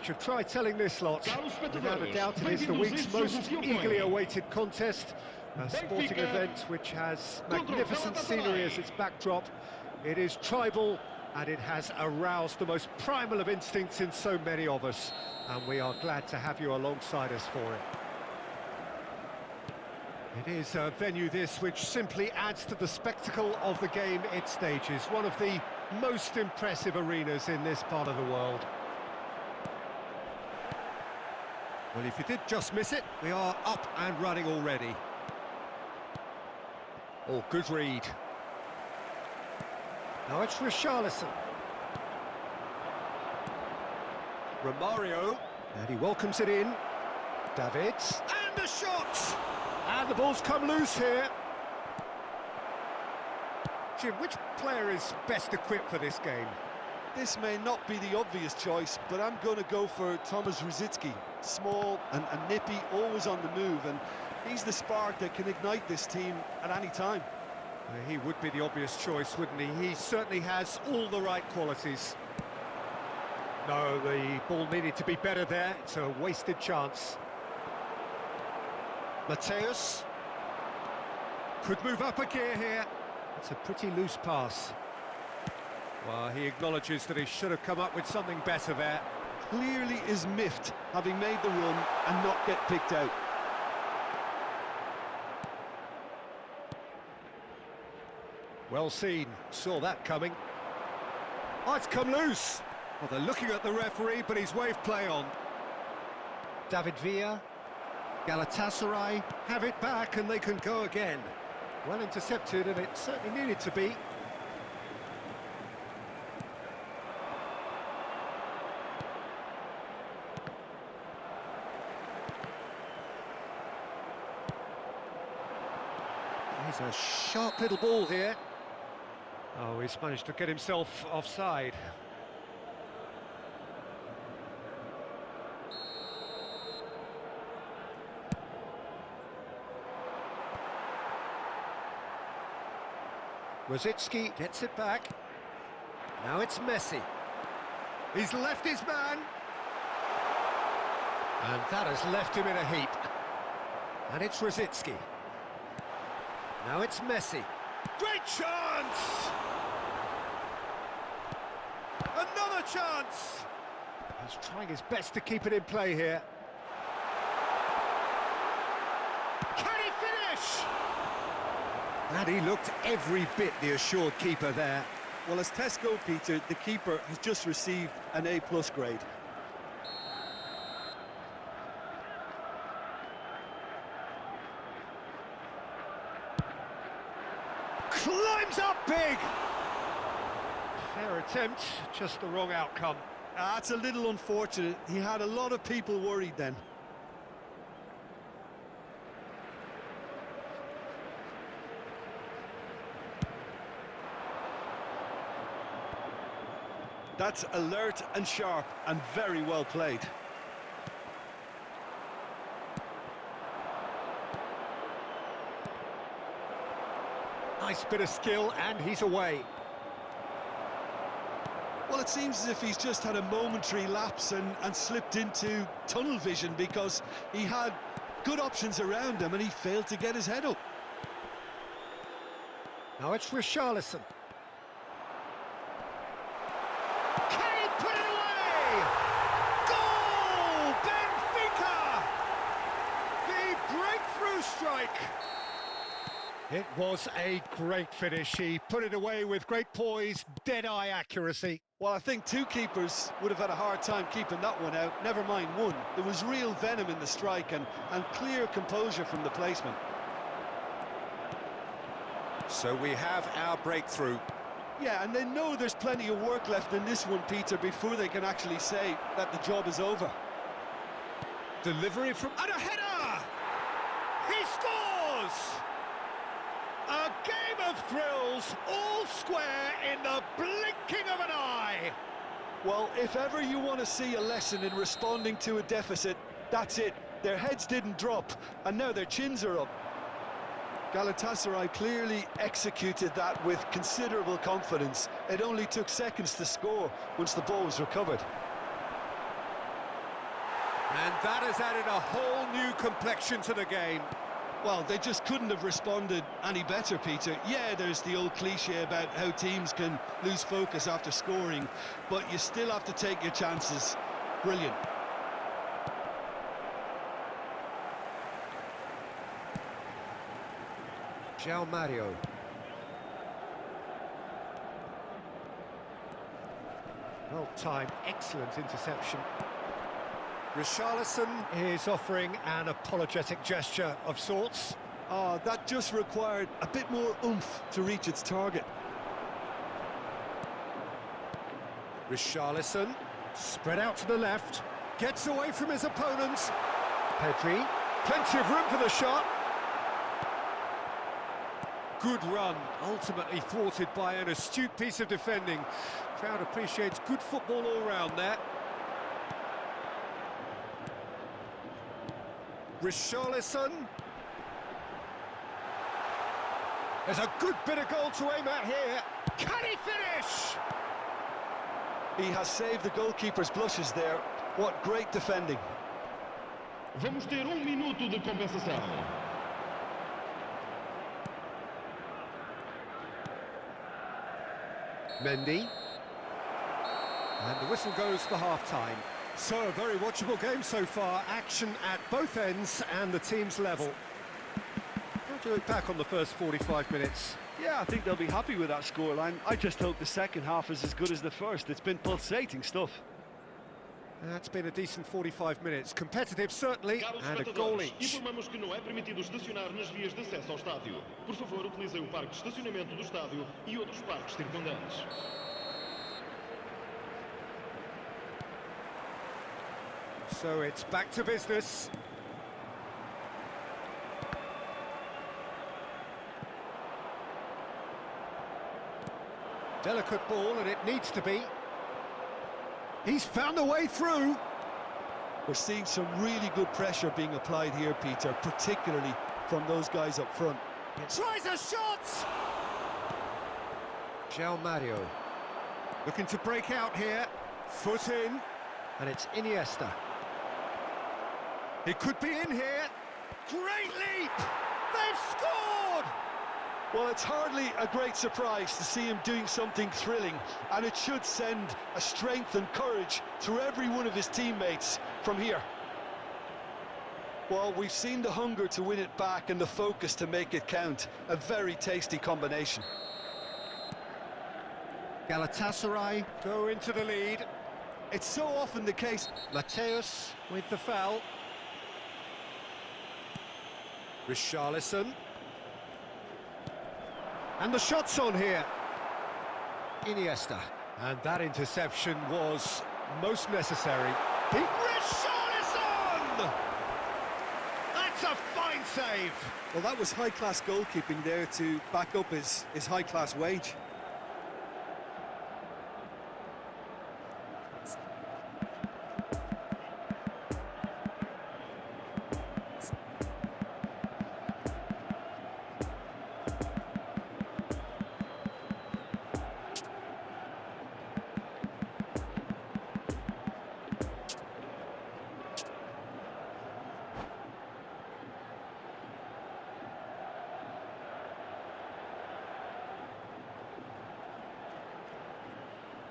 future. Try telling this lot. Without a doubt, it is the week's most eagerly awaited contest. A sporting event which has magnificent scenery as its backdrop. It is tribal, and it has aroused the most primal of instincts in so many of us. And we are glad to have you alongside us for it. It is a venue this which simply adds to the spectacle of the game it stages. One of the most impressive arenas in this part of the world. Well, if you did just miss it, we are up and running already. Oh, good read. Now it's Richarlison. Romario, and he welcomes it in. Davids, and a shot! And the ball's come loose here. Jim, which player is best equipped for this game? This may not be the obvious choice, but I'm going to go for Thomas Rosicky. Small and nippy, always on the move, and he's the spark that can ignite this team at any time. He would be the obvious choice, wouldn't he? He certainly has all the right qualities. No, the ball needed to be better there. It's a wasted chance. Mateus could move up a gear here. It's a pretty loose pass. Well, he acknowledges that he should have come up with something better there. Clearly is miffed, having made the run and not get picked out. Well seen, saw that coming. Oh, it's come loose. Well, they're looking at the referee, but he's waved play on. David Villa, Galatasaray have it back and they can go again. Well intercepted, and it certainly needed to be. Here's a sharp little ball here. Oh, he's managed to get himself offside. Rosicky gets it back. Now it's Messi. He's left his man. And that has left him in a heap. And it's Rosicky. Now it's Messi. Great chance! Another chance! He's trying his best to keep it in play here. Can he finish? And he looked every bit the assured keeper there. Well, as tests go, Peter, the keeper has just received an A+ grade. Climbs up big! Fair attempt, just the wrong outcome. That's a little unfortunate. He had a lot of people worried then. That's alert and sharp and very well played. Nice bit of skill, and he's away. Well, it seems as if he's just had a momentary lapse and slipped into tunnel vision, because he had good options around him and he failed to get his head up. Now it's Richarlison. Can he put it away? Goal! Benfica! The breakthrough strike. It was a great finish. He put it away with great poise, dead-eye accuracy. Well, I think two keepers would have had a hard time keeping that one out, never mind one. There was real venom in the strike and clear composure from the placement. So we have our breakthrough. Yeah, and they know there's plenty of work left in this one, Peter, before they can actually say that the job is over. Delivery from... and a header! He scores! A game of thrills, all square in the blinking of an eye. Well, if ever you want to see a lesson in responding to a deficit, that's it. Their heads didn't drop, and now their chins are up. Galatasaray clearly executed that with considerable confidence. It only took seconds to score once the ball was recovered. And that has added a whole new complexion to the game. Well, they just couldn't have responded any better, Peter. Yeah, there's the old cliche about how teams can lose focus after scoring, but you still have to take your chances. Brilliant. João Mario. Well timed, excellent interception. Richarlison is offering an apologetic gesture of sorts. Oh, that just required a bit more oomph to reach its target. Richarlison, spread out to the left, gets away from his opponents. Pedri, plenty of room for the shot. Good run, ultimately thwarted by an astute piece of defending. Crowd appreciates good football all round there. Richarlison. There's a good bit of goal to aim at here. Can he finish? He has saved the goalkeeper's blushes there. What great defending. Vamos ter minuto de compensação. Mendy. And the whistle goes for half-time. So, a very watchable game so far. Action at both ends and the team's level. How do you look back on the first 45 minutes? Yeah, I think they'll be happy with that scoreline. I just hope the second half is as good as the first. It's been pulsating stuff. That's been a decent 45 minutes. Competitive, certainly, and a goal each. Informamos que não é permitido estacionar nas vias de acesso ao estádio. Por favor, utilizem o parque de estacionamento do estádio e outros parques circundantes. So it's back to business. Delicate ball, and it needs to be. He's found a way through. We're seeing some really good pressure being applied here, Peter, particularly from those guys up front. Tries a shot! João Mario. Looking to break out here. Foot in. And it's Iniesta. It could be in here. Great leap! They've scored! Well, it's hardly a great surprise to see him doing something thrilling, and it should send a strength and courage through every one of his teammates from here. Well, we've seen the hunger to win it back and the focus to make it count. A very tasty combination. Galatasaray go into the lead. It's so often the case. Mateus with the foul. Richarlison. And the shot's on here. Iniesta. And that interception was most necessary. Richarlison! That's a fine save. Well, that was high-class goalkeeping there to back up his high-class wage.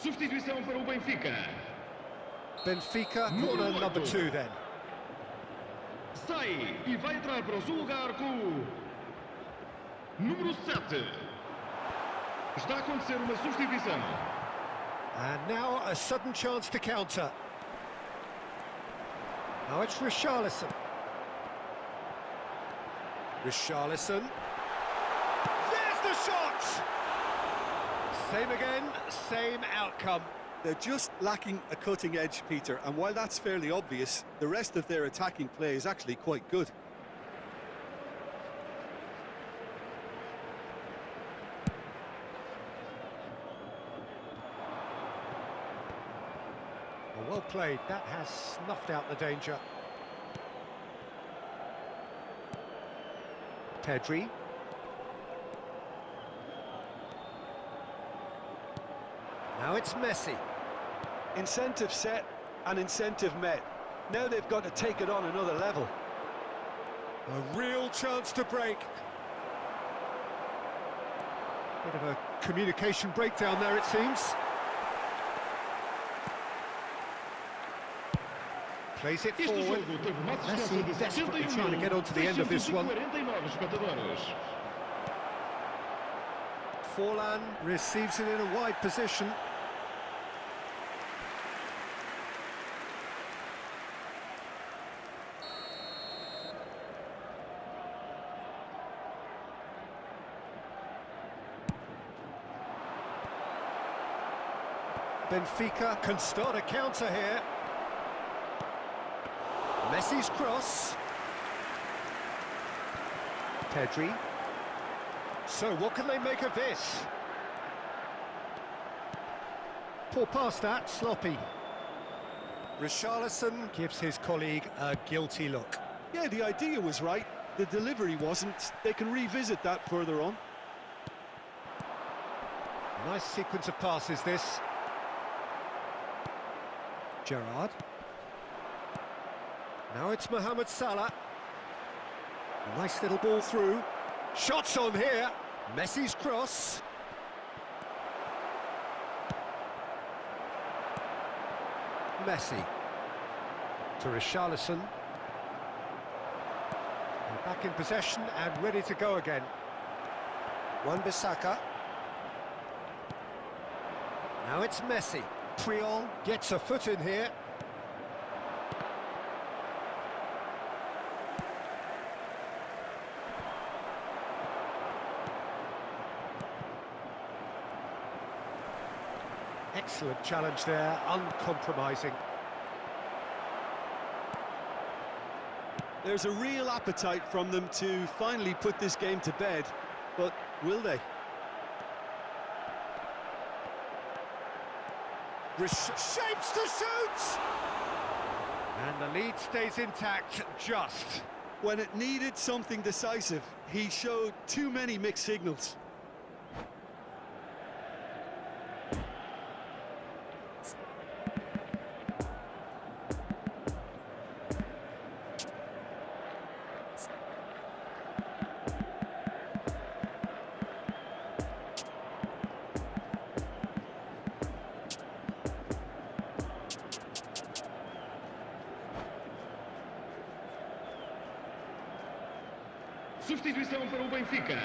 Substituição para o Benfica. Benfica, corner number 2 then. Sai e vai entrar para o seu lugar com o número 7. Está a acontecer uma substituição. And now a sudden chance to counter. Now it's Richarlison. Richarlison. There's the shot! Same again, same outcome. They're just lacking a cutting edge, Peter, and while that's fairly obvious, the rest of their attacking play is actually quite good. Well played, that has snuffed out the danger. Pedri. Now it's Messi. Incentive set and incentive met. Now they've got to take it on another level. A real chance to break. Bit of a communication breakdown there, it seems. Plays it forward. Messi desperately trying to get onto the end of this one. Forlan receives it in a wide position. Benfica can start a counter here. Messi's cross. Pedri. So what can they make of this? Poor pass that, sloppy. Richarlison gives his colleague a guilty look. Yeah, the idea was right, the delivery wasn't. They can revisit that further on. Nice sequence of passes, this. Gerrard. Now it's Mohamed Salah. Nice little ball through. Shots on here. Messi's cross. Messi. To Richarlison. And back in possession and ready to go again. Wan-Bissaka. Now it's Messi. Puyol gets a foot in here. Excellent challenge there, uncompromising. There's a real appetite from them to finally put this game to bed, but will they? Shapes to shoot! And the lead stays intact, just. When it needed something decisive, he showed too many mixed signals. Substituição para o Benfica.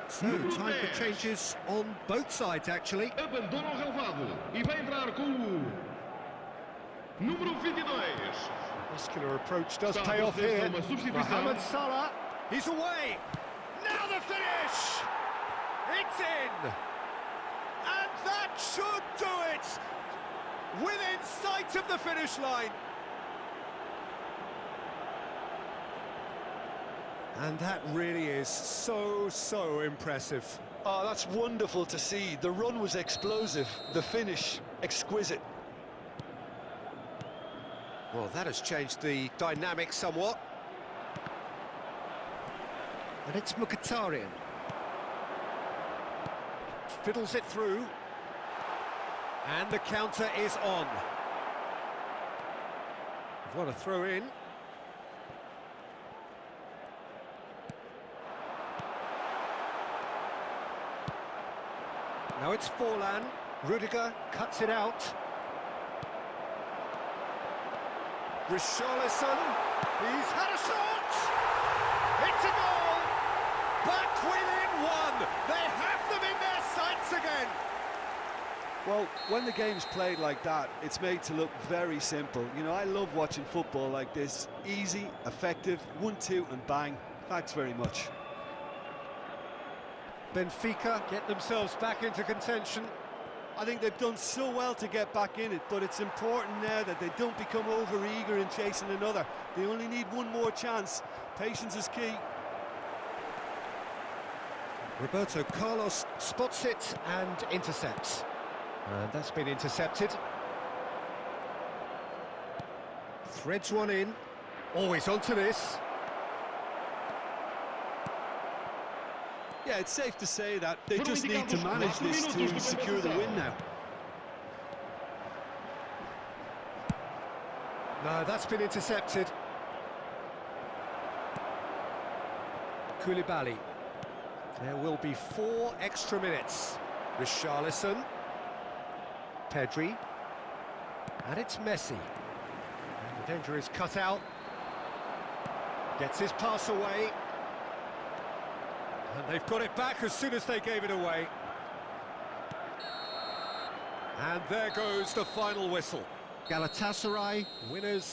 So, time for changes on both sides, actually. Abandona o relvado e vai entrar com o número 22. Muscular approach does pay off here. Mohamed Salah, he's away. Now the finish! It's in! And that should do it! Within sight of the finish line. And that really is so impressive. Oh, that's wonderful to see. The run was explosive, the finish exquisite. Well, that has changed the dynamic somewhat. And it's Mkhitaryan. Fiddles it through. And the counter is on. What a throw in. Now it's Forlan. Rudiger cuts it out. Richarlison. He's had a shot! It's a goal! Back within one! They have them in their sights again! Well, when the game's played like that, it's made to look very simple. You know, I love watching football like this. Easy, effective, 1-2 and bang. Thanks very much. Benfica get themselves back into contention. I think they've done so well to get back in it, but it's important now that they don't become over-eager in chasing another. They only need one more chance. Patience is key. Roberto Carlos spots it and intercepts. And that's been intercepted. Threads one in. Always onto this. Yeah, it's safe to say that they just need to manage this to secure the win now. No, that's been intercepted. Koulibaly. There will be 4 extra minutes. Richarlison. Pedri. And it's Messi. And the danger is cut out. Gets his pass away. And they've got it back as soon as they gave it away. And there goes the final whistle. Galatasaray, winners